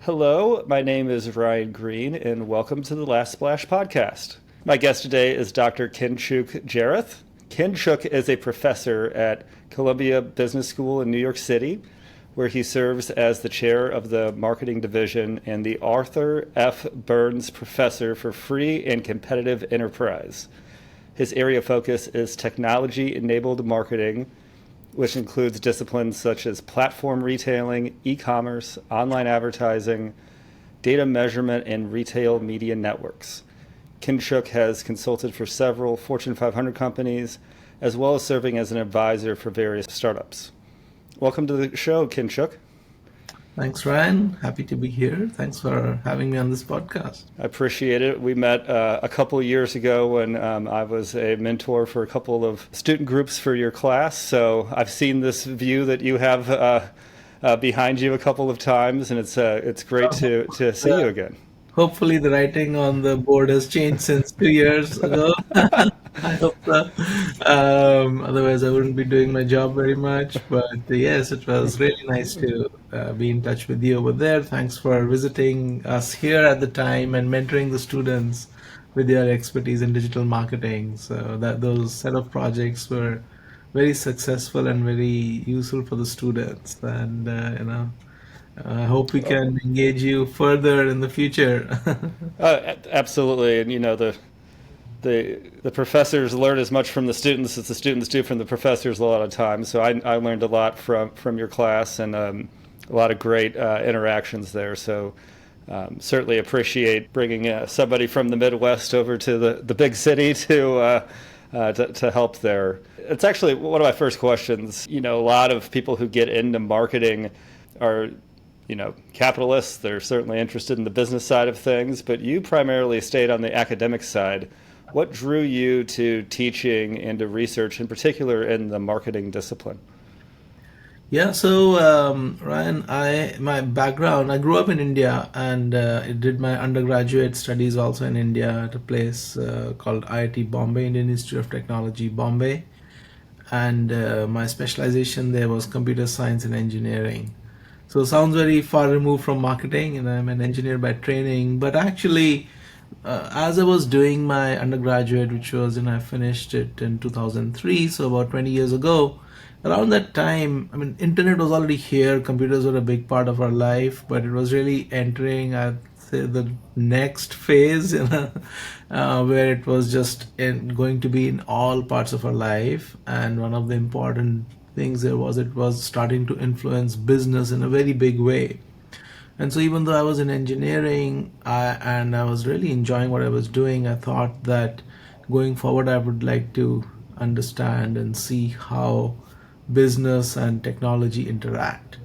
Hello, my name is Ryan Green, and welcome to the Last Splash podcast. My guest today is Dr. Kinshuk Jerath. Kinshuk is a professor at Columbia Business School in New York City, where he serves as the chair of the marketing division and the Arthur F. Burns Professor for Free and Competitive Enterprise. His area of focus is technology-enabled marketing, which includes disciplines such as platform retailing, e-commerce, online advertising, data measurement, and retail media networks. Kinshuk has consulted for several Fortune 500 companies, as well as serving as an advisor for various startups. Welcome to the show, Kinshuk. Thanks, Ryan. Happy to be here. Thanks for having me on this podcast. I appreciate it. We met a couple of years ago when I was a mentor for a couple of student groups for your class. So I've seen this view that you have behind you a couple of times, and it's great to see you again. Hopefully, the writing on the board has changed since 2 years ago. I hope so. Otherwise, I wouldn't be doing my job very much. But yes, it was really nice to be in touch with you over there. Thanks for visiting us here at the time and mentoring the students with your expertise in digital marketing. So that those set of projects were very successful and very useful for the students. And I hope we can engage you further in the future. Absolutely, and the professors learn as much from the students as the students do from the professors a lot of times. So I learned a lot from your class and a lot of great interactions there. So certainly appreciate bringing somebody from the Midwest over to the big city to help there. It's actually one of my first questions. A lot of people who get into marketing are capitalists. They're certainly interested in the business side of things, but you primarily stayed on the academic side. What drew you to teaching and to research, in particular in the marketing discipline? Yeah, so Ryan, my background, I grew up in India and I did my undergraduate studies also in India at a place called IIT Bombay, Indian Institute of Technology, Bombay. And my specialization there was computer science and engineering. So it sounds very far removed from marketing, and I'm an engineer by training. But actually, as I was doing my undergraduate, which was, I finished it in 2003, so about 20 years ago, around that time, internet was already here, computers were a big part of our life, but it was really entering, I'd say, the next phase, where it was just going to be in all parts of our life. And one of the important things there was it was starting to influence business in a very big way. And so even though I was in engineering and I was really enjoying what I was doing, I thought that going forward I would like to understand and see how business and technology interact.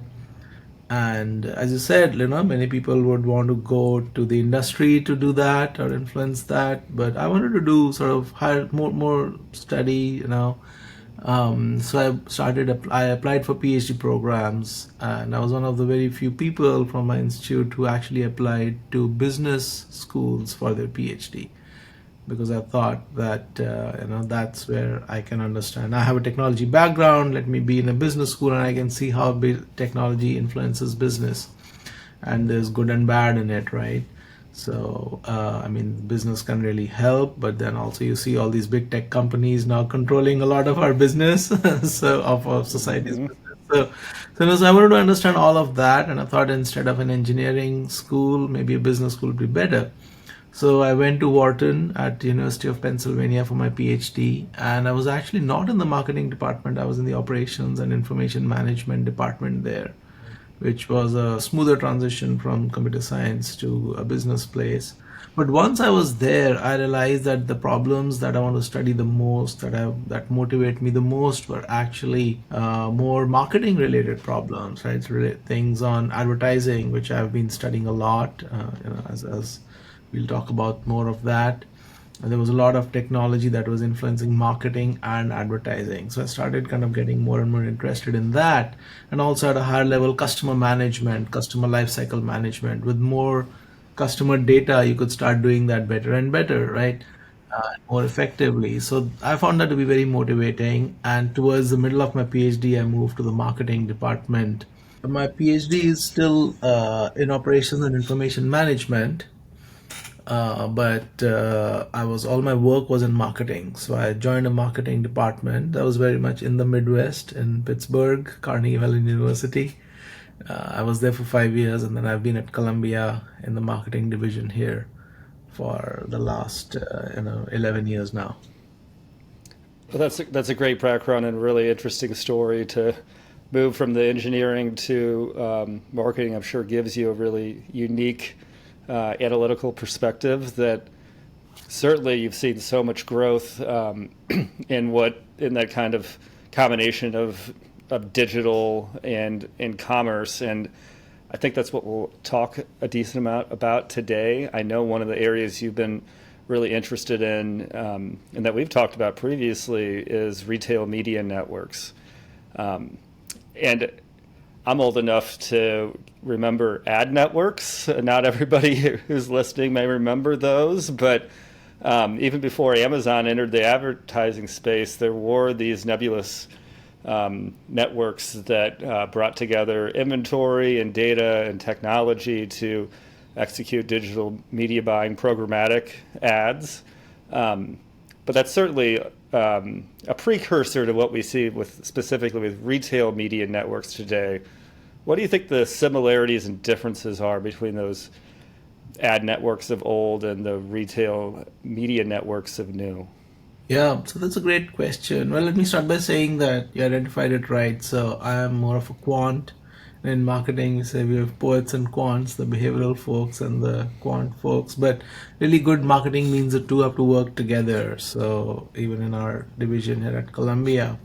And as you said, many people would want to go to the industry to do that or influence that, but I wanted to do sort of higher, more study, so I applied for PhD programs, and I was one of the very few people from my institute who actually applied to business schools for their PhD, because I thought that that's where I can understand. I have a technology background. Let me be in a business school, and I can see how technology influences business, and there's good and bad in it, right? So, business can really help, but then also you see all these big tech companies now controlling a lot of our business, so of our society's business. So I wanted to understand all of that, and I thought instead of an engineering school, maybe a business school would be better. So I went to Wharton at the University of Pennsylvania for my PhD, and I was actually not in the marketing department. I was in the operations and information management department there, which was a smoother transition from computer science to a business place. But once I was there, I realized that the problems that I want to study the most, that motivate me the most, were actually more marketing related problems, right? Things on advertising, which I've been studying a lot, as we'll talk about more of that. And there was a lot of technology that was influencing marketing and advertising. So I started kind of getting more and more interested in that. And also at a higher level, customer management, customer lifecycle management. With more customer data, you could start doing that better and better, right? More effectively. So I found that to be very motivating. And towards the middle of my PhD, I moved to the marketing department My PhD is still in operations and information management, but I was all my work was in marketing. So I joined a marketing department that was very much in the Midwest in Pittsburgh, Carnegie Mellon University. I was there for 5 years, and then I've been at Columbia in the marketing division here for the last 11 years now. Well, that's a great background and really interesting story to move from the engineering to marketing. I'm sure gives you a really unique analytical perspective that certainly you've seen so much growth in that kind of combination of digital and in commerce, and I think that's what we'll talk a decent amount about today. I know one of the areas you've been really interested in, and that we've talked about previously, is retail media networks. And I'm old enough to remember ad networks. Not everybody who's listening may remember those, but even before Amazon entered the advertising space, there were these nebulous networks that brought together inventory and data and technology to execute digital media buying programmatic ads. But that's certainly a precursor to what we see with specifically with retail media networks today. What do you think the similarities and differences are between those ad networks of old and the retail media networks of new? Yeah, so that's a great question. Well, let me start by saying that you identified it right. So I am more of a quant. In marketing, we say we have poets and quants, the behavioral folks and the quant folks. But really good marketing means the two have to work together. So even in our division here at Columbia,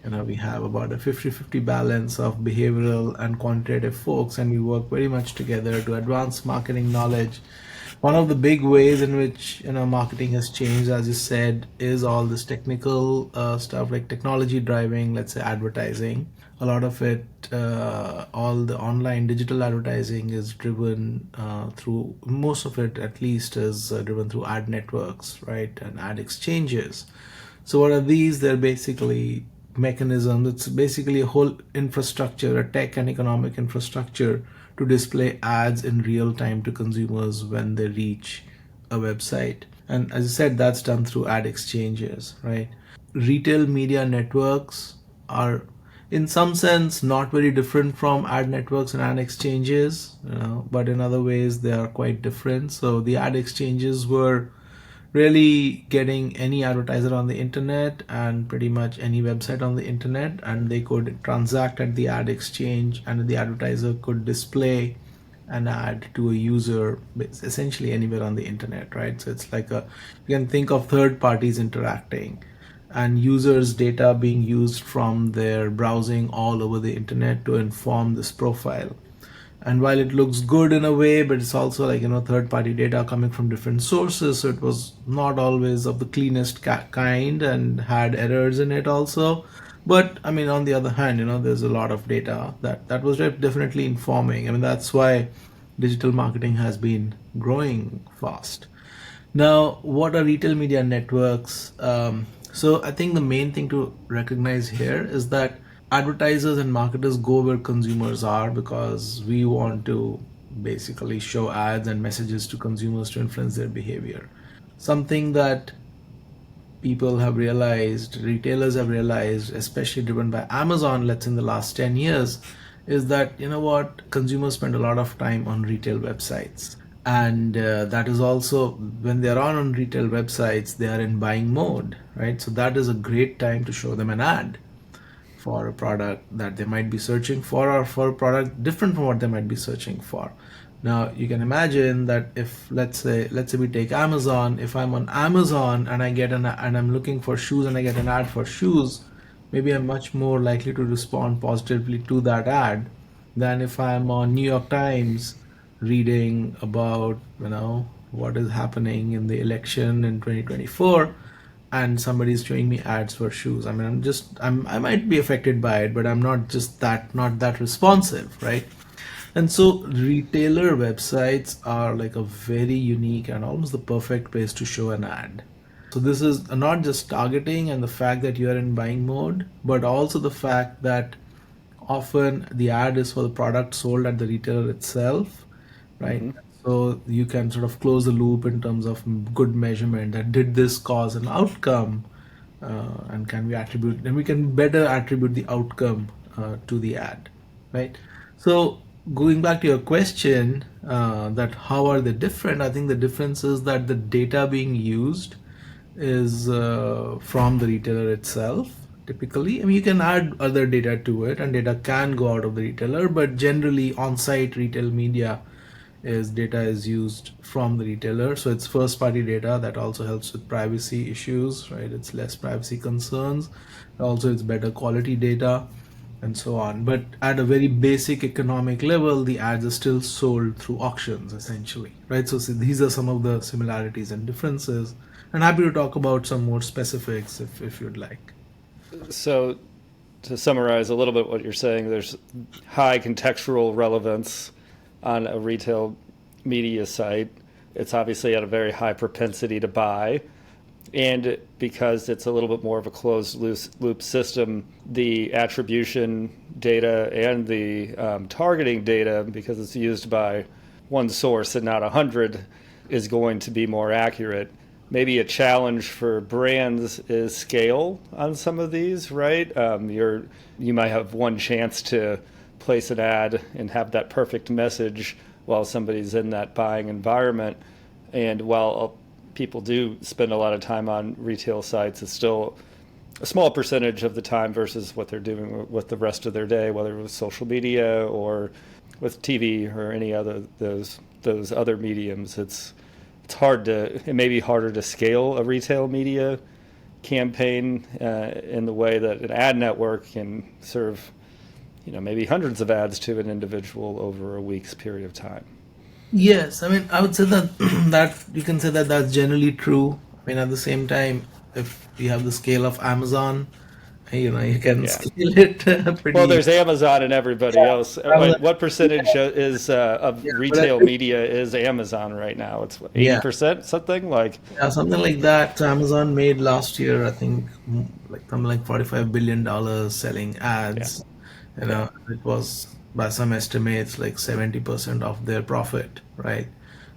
we have about a 50-50 balance of behavioral and quantitative folks, and we work very much together to advance marketing knowledge. One of the big ways in which marketing has changed, as you said, is all this technical stuff like technology driving, let's say advertising. A lot of it, all the online digital advertising is driven through, most of it at least, is driven through ad networks, right, and ad exchanges. So what are these? They're basically mechanisms. It's basically a whole infrastructure, a tech and economic infrastructure to display ads in real time to consumers when they reach a website. And as I said, that's done through ad exchanges, right? Retail media networks are, in some sense, not very different from ad networks and ad exchanges, but in other ways they are quite different. So the ad exchanges were really getting any advertiser on the internet and pretty much any website on the internet, and they could transact at the ad exchange, and the advertiser could display an ad to a user essentially anywhere on the internet, right? So it's like you can think of third parties interacting and users data being used from their browsing all over the internet to inform this profile. And while it looks good in a way, but it's also like third party data coming from different sources, so it was not always of the cleanest kind and had errors in it also. But I mean, on the other hand, there's a lot of data that was definitely informing. I mean, that's why digital marketing has been growing fast. Now, what are retail media networks? So I think the main thing to recognize here is that advertisers and marketers go where consumers are, because we want to basically show ads and messages to consumers to influence their behavior. Something that people have realized, retailers have realized, especially driven by Amazon, let's say in the last 10 years, is that what, consumers spend a lot of time on retail websites, and that is also when they're on retail websites, they are in buying mode, right? So that is a great time to show them an ad for a product that they might be searching for, or for a product different from what they might be searching for. Now you can imagine that if let's say we take Amazon, if I'm on Amazon and I'm looking for shoes and I get an ad for shoes, maybe I'm much more likely to respond positively to that ad than if I'm on New York Times reading about what is happening in the election in 2024, and somebody's showing me ads for shoes. I mean, I might be affected by it, but I'm not that responsive, right? And so retailer websites are like a very unique and almost the perfect place to show an ad. So this is not just targeting and the fact that you are in buying mode, but also the fact that often the ad is for the product sold at the retailer itself, right? Mm-hmm. So you can sort of close the loop in terms of good measurement, that did this cause an outcome, and can we attribute, and we can better attribute the outcome to the ad, right? So going back to your question, that how are they different? I think the difference is that the data being used is from the retailer itself. Typically, I mean, you can add other data to it, and data can go out of the retailer, but generally, on-site retail media is data is used from the retailer. So it's first-party data that also helps with privacy issues, right? It's less privacy concerns. Also, it's better quality data and so on. But at a very basic economic level, the ads are still sold through auctions, essentially, right? So these are some of the similarities and differences. And happy to talk about some more specifics if you'd like. So, to summarize a little bit what you're saying, there's high contextual relevance on a retail media site. It's obviously at a very high propensity to buy. And because it's a little bit more of a closed loop system, the attribution data and the targeting data, because it's used by one source and not 100, is going to be more accurate. Maybe a challenge for brands is scale on some of these, right? You might have one chance to place an ad and have that perfect message while somebody's in that buying environment. And while people do spend a lot of time on retail sites, it's still a small percentage of the time versus what they're doing with the rest of their day, whether it was social media or with TV or any other those other mediums. It may be harder to scale a retail media campaign in the way that an ad network can serve, maybe hundreds of ads to an individual over a week's period of time. Yes, I mean, I would say that that you can say that that's generally true. I mean, at the same time, if you have the scale of Amazon, you can Yeah. scale it Well, pretty. there's Amazon and everybody Yeah, else. Amazon, What percentage is of yeah, retail media is Amazon right now? It's what, yeah, 80%, something like. yeah, something like that. So Amazon made last year, I think, like something like $45 billion selling Yeah, ads. yeah, It was by some estimates like 70% of their profit, right?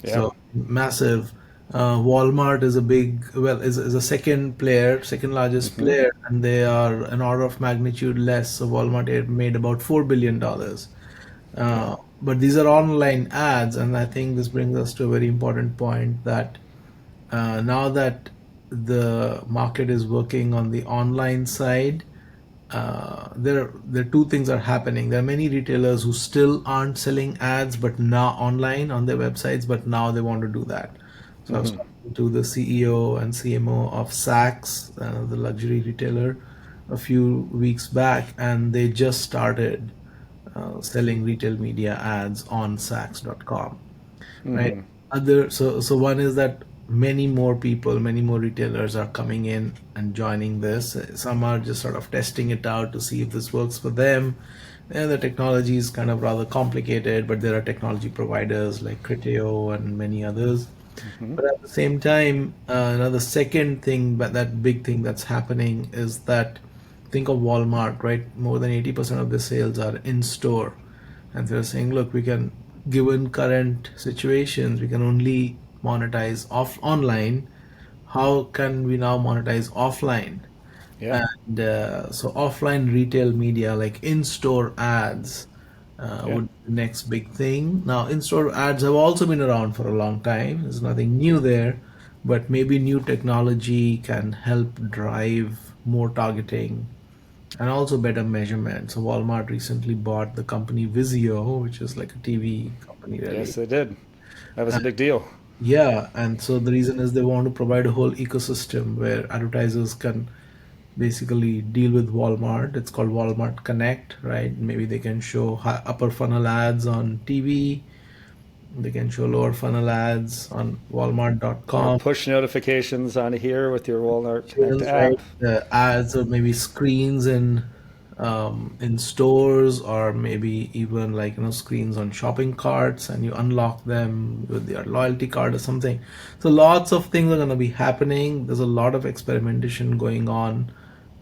yeah. So massive. Walmart is a big, well, is a second player, second largest Hmm. player, and they are an order of magnitude less. So Walmart had made about $4 billion. Yeah. But these are online ads, and I think this brings us to a very important point that now that the market is working on the online side, there are two things are happening. There are many retailers who still aren't selling ads, but now online on their websites, but now they want to do that. So I was Hmm. talking to the CEO and CMO of Saks, the luxury retailer, a few weeks back, and they just started selling retail media ads on Saks.com, right? Hmm. So one is that many more people, many more retailers are coming in and joining this. Some are just sort of testing it out to see if this works for them. And the technology is kind of rather complicated, but there are technology providers like Criteo and many others. Hmm. But at the same time, another second thing, but that big thing that's happening is that think of Walmart, right? More than 80% of the sales are in store. And they're saying, look, we can, given current situations, we can only monetize off online. How can we now monetize offline? Yeah. And so offline retail media like in-store ads Yeah. would be the next big thing. Now, in-store ads have also been around for a long time. There's nothing new there, but maybe new technology can help drive more targeting and also better measurement. So Walmart recently bought the company Vizio, which is like a TV company, Yes, really. they did. That was a big deal. Yeah, and so the reason is they want to provide a whole ecosystem where advertisers can basically deal with Walmart. It's called Walmart Connect, right? Maybe they can show upper funnel ads on TV. They can show lower funnel ads on Or Walmart.com. push notifications on here with your Walmart Connect Options, right? app. The ads or maybe screens in stores, or maybe even like screens on shopping carts, and you unlock them with your loyalty card or something. So lots of things are going to be happening. There's a lot of experimentation going on,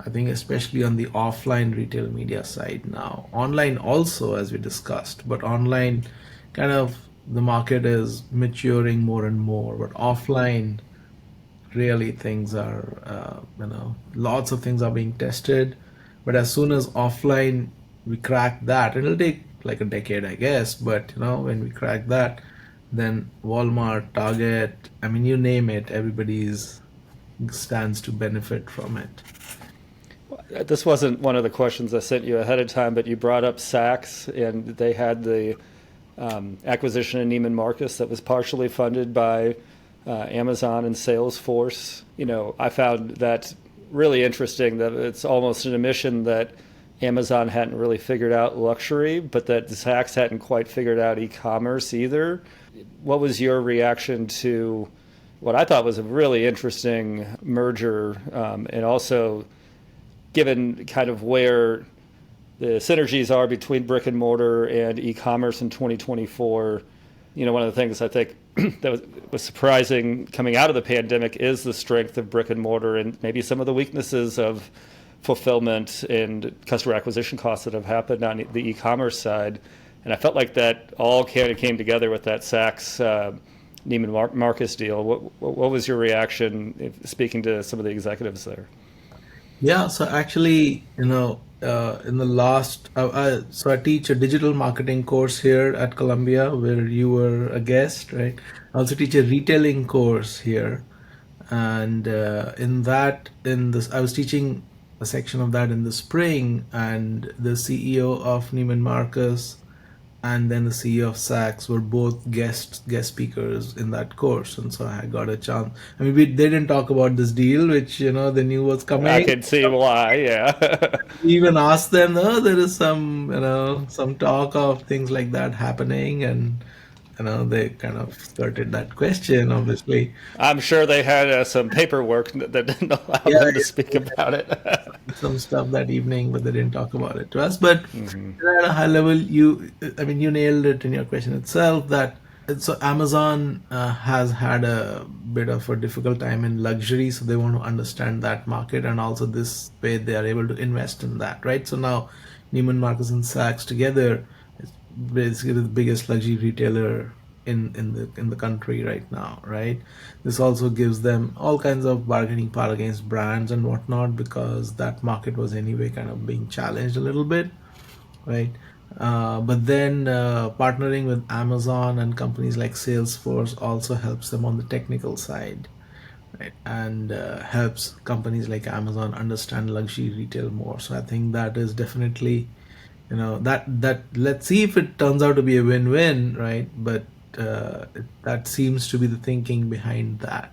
I think especially on the offline retail media side now. Online also, as we discussed, but online kind of the market is maturing more and more. But offline, really things are, lots of things are being tested. But as soon as offline we crack that, it'll take like a decade, I guess. But when we crack that, then Walmart, Target, I mean, you name it, everybody's stands to benefit from it. This wasn't one of the questions I sent you ahead of time, but you brought up Saks, and they had the acquisition of Neiman Marcus that was partially funded by Amazon and Salesforce. I found that really interesting that it's almost an admission that Amazon hadn't really figured out luxury, but that Saks hadn't quite figured out e-commerce either. What was your reaction to what I thought was a really interesting merger, and also given kind of where the synergies are between brick and mortar and e-commerce in 2024? One of the things I think that was surprising coming out of the pandemic is the strength of brick and mortar and maybe some of the weaknesses of fulfillment and customer acquisition costs that have happened on the e-commerce side. And I felt like that all kind of came together with that Saks Neiman Marcus deal. What was your reaction speaking to some of the executives there? Yeah, so actually, in the last, so I teach a digital marketing course here at Columbia where you were a guest, right? I also teach a retailing course here, and I was teaching a section of that in the spring, and the CEO of Neiman Marcus and then the CEO of Saks were both guest speakers in that course, and so I got a chance. I mean, they didn't talk about this deal, which they knew was I coming. could see why, yeah. We even asked them, no, there is some talk of things like that happening, and they kind of skirted that question, obviously. I'm sure they had some paperwork that didn't allow Yeah, them to speak yeah, about it. some stuff that evening, but they didn't talk about it to us. But Hmm. at a high level, I mean, you nailed it in your question itself. That so Amazon has had a bit of a difficult time in luxury, so they want to understand that market, and also this way they are able to invest in that, right? So now Neiman Marcus and Saks together is basically the biggest luxury retailer in the country right now, right? This also gives them all kinds of bargaining power against brands and whatnot because that market was anyway kind of being challenged a little bit, right? But then partnering with Amazon and companies like Salesforce also helps them on the technical side, right? And helps companies like Amazon understand luxury retail more. So I think that is definitely, that let's see if it turns out to be a win-win, right? But that seems to be the thinking behind that.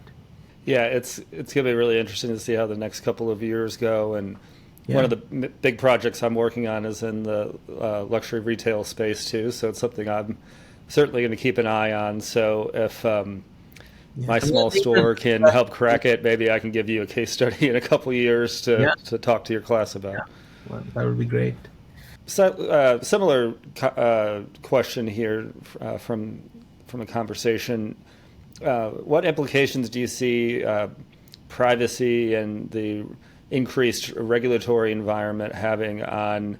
Yeah, it's going to be really interesting to see how the next couple of years go. And one Yeah, of the big projects I'm working on is in the luxury retail space too. So it's something I'm certainly going to keep an eye on. So if yeah. my I mean, I small think that, store can help crack it, maybe I can give you a case study in a couple of years yeah, to talk to your class yeah. about. Well, that would be great. So, similar question here from a conversation. What implications do you see privacy and the increased regulatory environment having on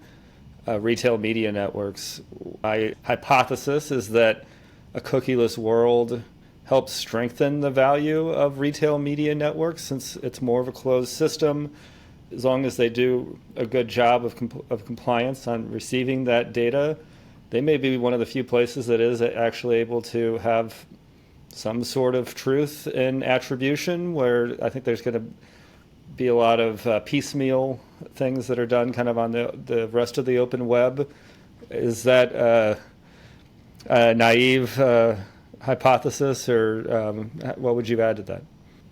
retail media networks? My hypothesis is that a cookieless world helps strengthen the value of retail media networks since it's more of a closed system. As long as they do a good job of compliance on receiving that data, they may be one of the few places that is actually able to have some sort of truth in attribution, where I think there's going to be a lot of piecemeal things that are done kind of on the rest of the open web. Is that a naive hypothesis, or what would you add to that?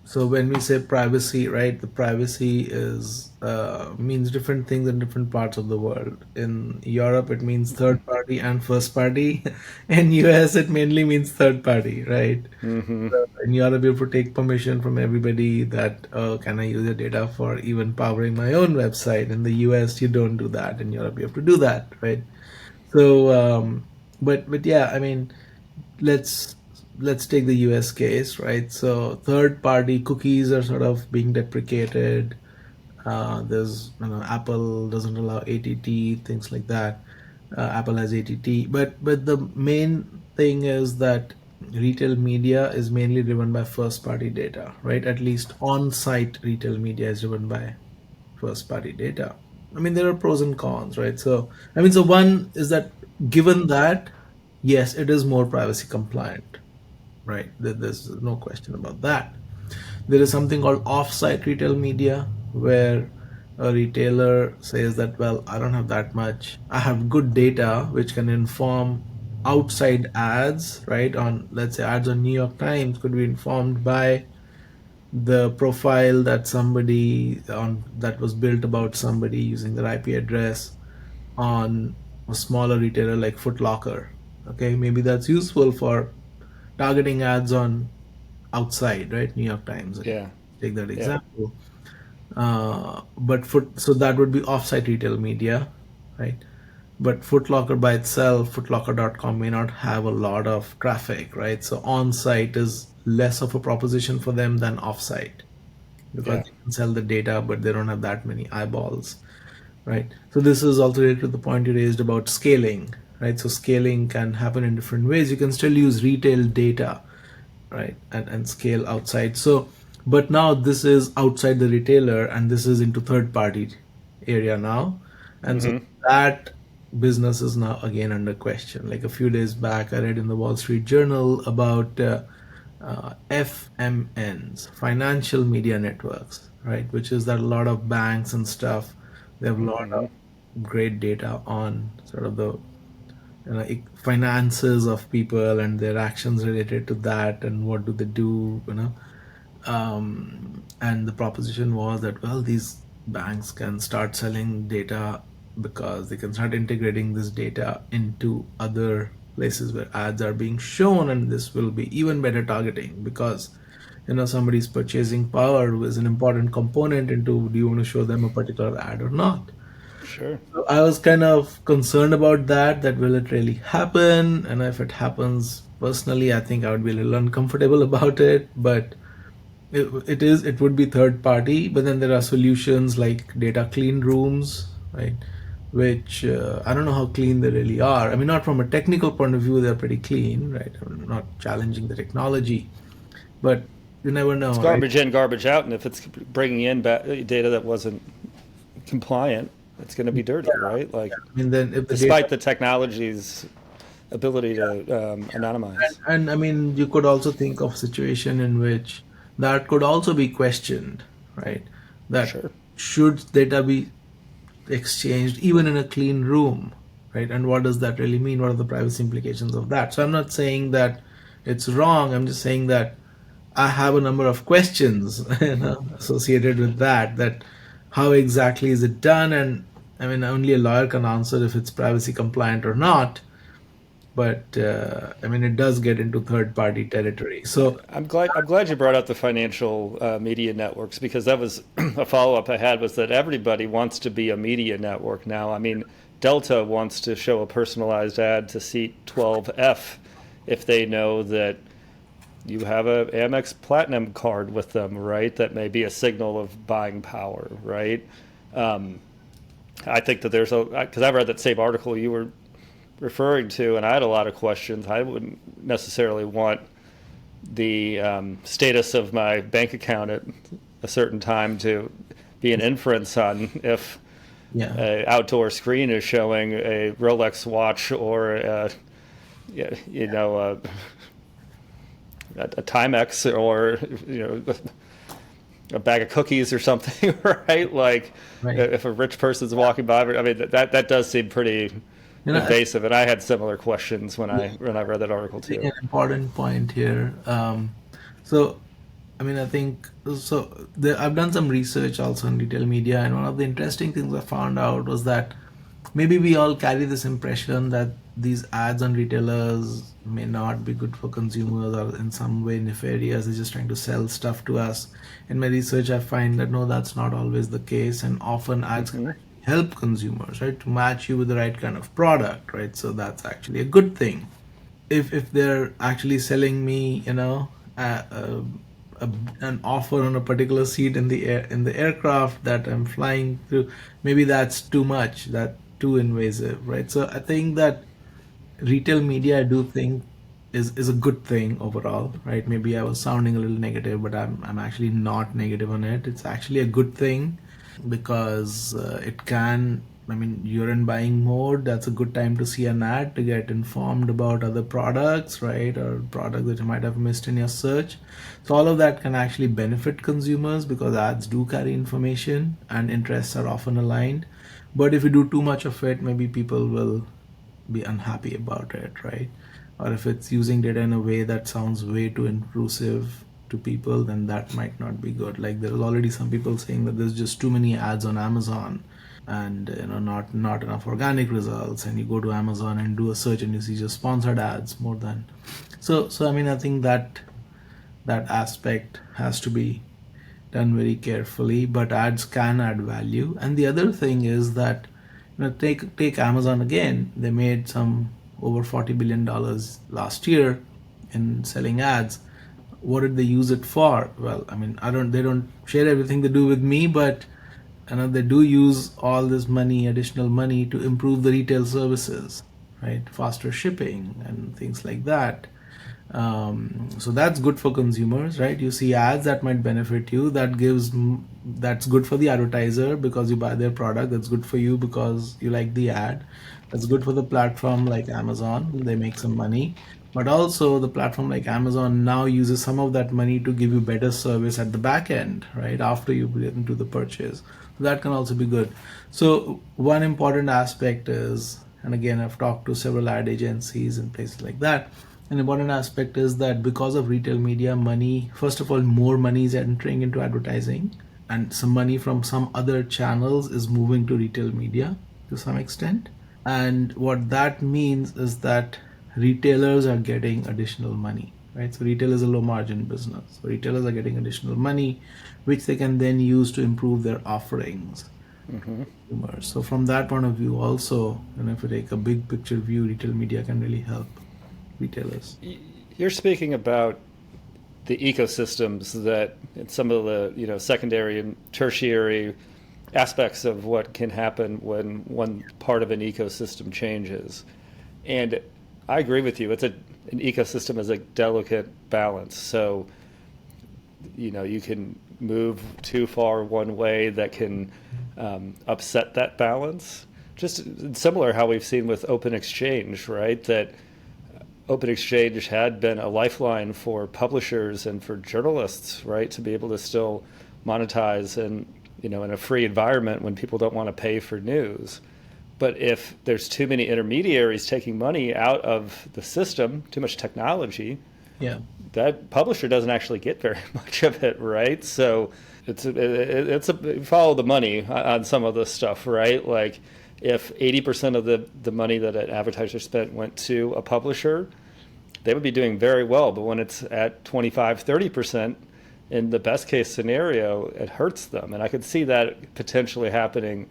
So when we say privacy, right, the privacy is means different things in different parts of the world. In Europe, it means third party and first party. In US, it mainly means third party, right? Hmm. So in Europe, you have to take permission from everybody that can I use your data for even powering my own website. In the US, you don't do that. In Europe, you have to do that, right? So, but yeah, I mean, let's let's take the US case, right? So third party cookies are sort of being deprecated. There's, Apple doesn't allow ATT, things like that. Apple has ATT, but the main thing is that retail media is mainly driven by first party data, right? At least on site retail media is driven by first party data. I mean, there are pros and cons, right? So, I mean, so one is that given that, yes, it is more privacy compliant, right? There's no question about that. There is something called off-site retail media where a retailer says that, well, I don't have that much. I have good data which can inform outside ads, right? On, let's say, ads on New York Times could be informed by the profile that somebody on that was built about somebody using their IP address on a smaller retailer like Foot Locker. Okay, maybe that's useful for targeting ads on outside, right? New York Times. Yeah. Take that Yeah. example. So that would be offsite retail media, right? But Footlocker by itself, footlocker.com may not have a lot of traffic, right? So on-site is less of a proposition for them than off-site because Yeah. they can sell the data, but they don't have that many eyeballs, right? So this is also related to the point you raised about scaling, right? So scaling can happen in different ways. You can still use retail data, right, and scale outside. So, but now this is outside the retailer, and this is into third party area now, and so Mm-hmm. that business is now again under question. Like a few days back, I read in the Wall Street Journal about FMNs, financial media networks, right, which is that a lot of banks and stuff, they have a lot Mm-hmm. of great data on sort of the finances of people and their actions related to that and what do they do, and the proposition was that, well, these banks can start selling data because they can start integrating this data into other places where ads are being shown, and this will be even better targeting because somebody's purchasing power is an important component into do you want to show them a particular ad or not. Sure. So I was kind of concerned about that, that will it really happen? And if it happens, personally, I think I would be a little uncomfortable about it. But it would be third party. But then there are solutions like data clean rooms, right? Which I don't know how clean they really are. I mean, not from a technical point of view, they're pretty clean, right? I'm not challenging the technology, but you never It's know, right? garbage in, garbage out, and if it's bringing in data that wasn't compliant, it's going to be dirty, right? Like, I mean, then if the data despite the technology's ability to anonymize. and I mean, you could also think of situation in which that could also be questioned, right? That Sure. should data be exchanged even in a clean room, right? And what does that really mean? What are the privacy implications of that? So I'm not saying that it's wrong. I'm just saying that I have a number of questions, associated with that. That how exactly is it done? And I mean, only a lawyer can answer if it's privacy compliant or not, but I mean, it does get into third party territory. So, I'm glad you brought up the financial media networks because that was a follow up I had was that everybody wants to be a media network now. I mean, Delta wants to show a personalized ad to seat 12F if they know that you have a Amex Platinum card with them, right? That may be a signal of buying power, right? Um, I think that there's a because I read that same article you were referring to, and I had a lot of questions. I wouldn't necessarily want the status of my bank account at a certain time to be an inference on if yeah, an outdoor screen is showing a Rolex watch or a Timex or a bag of cookies or something, right? Like right. if a rich person's walking by, I mean that does seem pretty I invasive, and I had similar questions when I read that article think too. an important point here. So, I mean, I think so. I've done some research also on retail media, and one of the interesting things I found out was that maybe we all carry this impression that these ads on retailers may not be good for consumers or in some way nefarious. They're just trying to sell stuff to us. In my research, I find that no, that's not always the case, and often ads can Hmm. actually help consumers, right, to match you with the right kind of product, right? So that's actually a good thing if they're actually selling me, a an offer on a particular seat in the aircraft that I'm flying through, maybe that's too much, that too invasive, right? So I think that retail media, I do think, is a good thing overall, right? Maybe I was sounding a little negative, but I'm actually not negative on it. It's actually a good thing because it can. I mean, you're in buying mode. That's a good time to see an ad to get informed about other products, right? Or products that you might have missed in your search. So all of that can actually benefit consumers because ads do carry information and interests are often aligned. But if you do too much of it, maybe people will be unhappy about it, right? Or if it's using data in a way that sounds way too intrusive to people, then that might not be good. Like there's already some people saying that there's just too many ads on Amazon and not enough organic results, and you go to Amazon and do a search and you see just sponsored ads more than. So I mean, I think that aspect has to be done very carefully, but ads can add value. And the other thing is that, take Amazon again. They made some over $40 billion last year in selling ads. What did they use it for? Well, I mean, I don't they don't share everything they do with me, but they do use all this money, additional money, to improve the retail services, right? Faster shipping and things like that. So that's good for consumers, right? You see ads that might benefit you. That's good for the advertiser because you buy their product. That's good for you because you like the ad. That's good for the platform like Amazon. They make some money. But also the platform like Amazon now uses some of that money to give you better service at the back end, right? After you get into the purchase. So that can also be good. So one important aspect is, and again, I've talked to several ad agencies and places like that. An important aspect is that because of retail media, money, first of all, more money is entering into advertising, and some money from some other channels is moving to retail media to some extent. And what that means is that retailers are getting additional money, right? So retail is a low margin business. So retailers are getting additional money, which they can then use to improve their offerings. So from that point of view, also, if you take a big picture view, retail media can really help retailers. You're speaking about the ecosystems that and some of the secondary and tertiary aspects of what can happen when one part of an ecosystem changes. And I agree with you. An ecosystem is a delicate balance. So you can move too far one way that can upset that balance. Just similar how we've seen with open exchange, right? That open exchange had been a lifeline for publishers and for journalists, right, to be able to still monetize and in a free environment when people don't want to pay for news. But if there's too many intermediaries taking money out of the system, too much technology, Yeah. that publisher doesn't actually get very much of it, right? So follow the money on some of this stuff, right? Like if 80% of the money that an advertiser spent went to a publisher, they would be doing very well. But when it's at 25, 30%, in the best case scenario, it hurts them. And I could see that potentially happening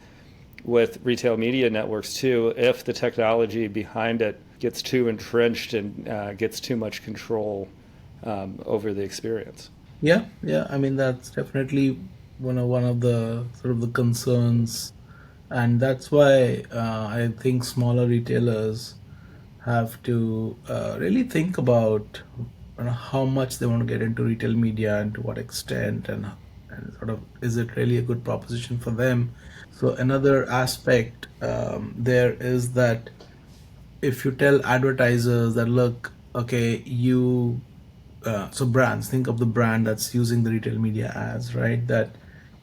with retail media networks too, if the technology behind it gets too entrenched and gets too much control over the experience. Yeah, yeah. I mean, that's definitely one of the sort of the concerns, and that's why I think smaller retailers have to really think about how much they want to get into retail media and to what extent, and sort of is it really a good proposition for them. So another aspect there is that if you tell advertisers that, look, okay, so brands, think of the brand that's using the retail media ads, right? That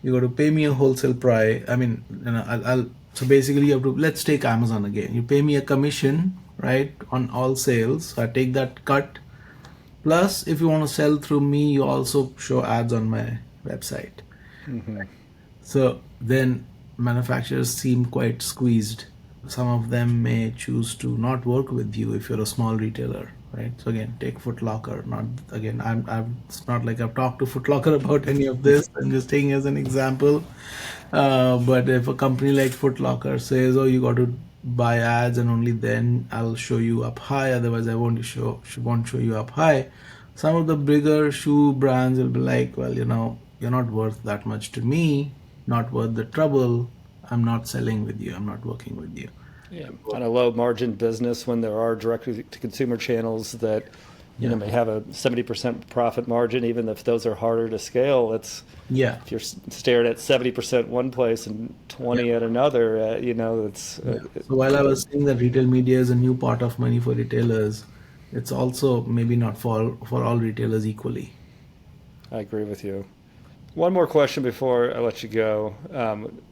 you got to pay me a wholesale price. I mean, I'll so basically you have to, let's take Amazon again. You pay me a commission, right, on all sales. So I take that cut. Plus, if you want to sell through me, you also show ads on my website. Mm-hmm. So then manufacturers seem quite squeezed. Some of them may choose to not work with you if you're a small retailer, right? So again, take Foot Locker. Not again, it's not like I've talked to Foot Locker about any of this. I'm just taking as an example. But if a company like Foot Locker says, "Oh, you got to buy ads, and only then I'll show you up high. Otherwise, I won't show you up high," some of the bigger shoe brands will be like, well, you're not worth that much to me, not worth the trouble. I'm not selling with you. I'm not working with you. Yeah, on a low margin business when there are direct to consumer channels that Yeah. may have a 70% profit margin, even if those are harder to scale. It's Yeah. if you're staring at 70% one place and Yeah. 20 at another, it's Yeah. So while I was saying that retail media is a new pot of money for retailers, it's also maybe not for all retailers equally. I agree with you. One more question before I let you go.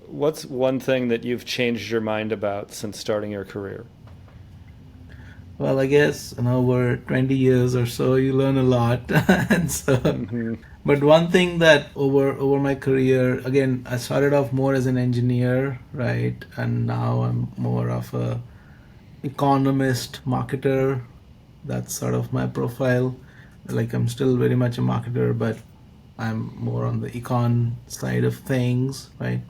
What's one thing that you've changed your mind about since starting your career? Well, I guess over 20 years or so, you learn a lot, and so. Hmm. But one thing that over my career, again, I started off more as an engineer, right, and now I'm more of a economist, marketer. That's sort of my profile. Like I'm still very much a marketer, but I'm more on the econ side of things, right?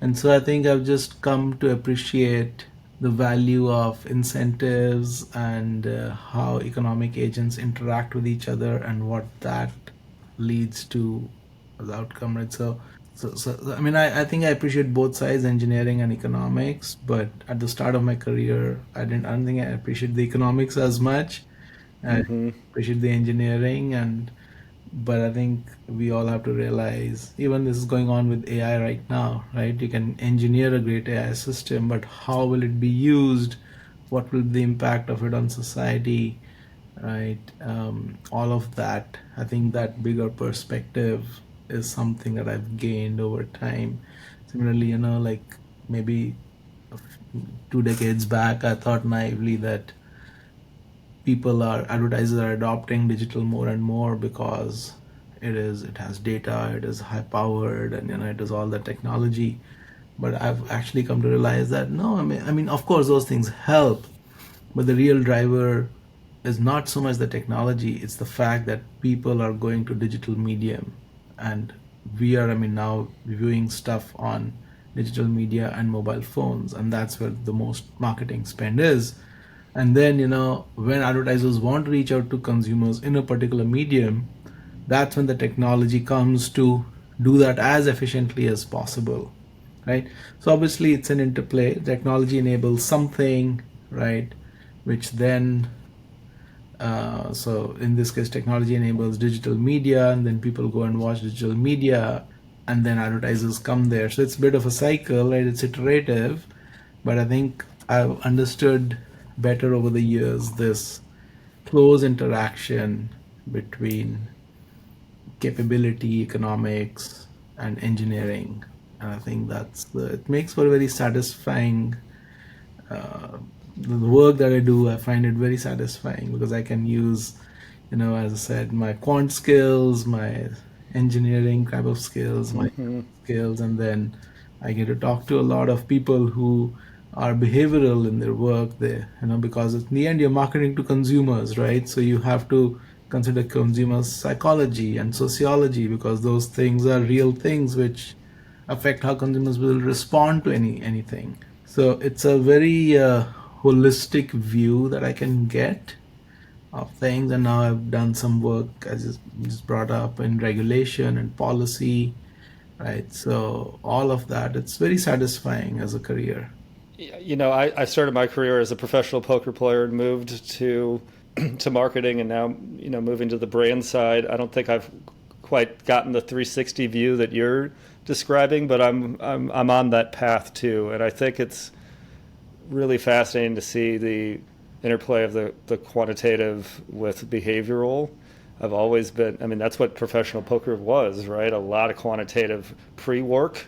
And so I think I've just come to appreciate the value of incentives and how economic agents interact with each other and what that leads to as outcome, right? So I mean, I think I appreciate both sides, engineering and economics. But at the start of my career, I don't think I appreciate the economics as much. I Hmm. appreciate the engineering, and but I think we all have to realize, even this is going on with AI right now, right? You can engineer a great AI system, but how will it be used? What will be the impact of it on society, right? All of that. I think that bigger perspective is something that I've gained over time. Similarly, like maybe 2 decades back, I thought naively that advertisers are adopting digital more and more because it has data, it is high powered, and it is all the technology. But I've actually come to realize that no, I mean of course those things help, but the real driver is not so much the technology, it's the fact that people are going to digital medium, and we are, I mean, now viewing stuff on digital media and mobile phones, and that's where the most marketing spend is. And then, when advertisers want to reach out to consumers in a particular medium, that's when the technology comes to do that as efficiently as possible, right? So obviously it's an interplay. Technology enables something, right, which then so in this case, technology enables digital media, and then people go and watch digital media, and then advertisers come there. So it's a bit of a cycle, right? It's iterative, but I think I've understood better over the years this close interaction between capability, economics, and engineering. And I think it makes for a very satisfying uh, the work that I do. I find it very satisfying because I can use, as I said, my quant skills, my engineering type of skills, my Hmm. skills, and then I get to talk to a lot of people who are behavioral in their work. Because in the end, you're marketing to consumers, right? So you have to consider consumers' psychology and sociology because those things are real things which affect how consumers will respond to anything. So it's a very holistic view that I can get of things. And now I've done some work, as just brought up, in regulation and policy, right? So all of that, it's very satisfying as a career. I started my career as a professional poker player and moved to to marketing, and now moving to the brand side. I don't think I've quite gotten the 360 view that you're describing, but I'm on that path too, and I think it's really fascinating to see the interplay of the quantitative with behavioral. I've always been, I mean, that's what professional poker was, right? A lot of quantitative pre work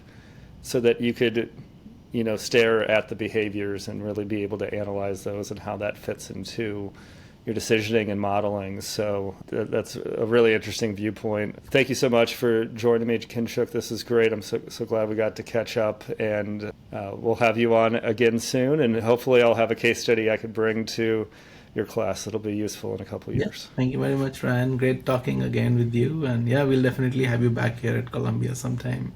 so that you could, stare at the behaviors and really be able to analyze those and how that fits into your decisioning and modeling. So that's a really interesting viewpoint. Thank you so much for joining me, Kinshuk. This is great. I'm so glad we got to catch up, and we'll have you on again soon. And hopefully, I'll have a case study I could bring to your class that'll be useful in a couple of Yeah, years. thank you very much, Ryan. Great talking again with you. And yeah, we'll definitely have you back here at Columbia sometime.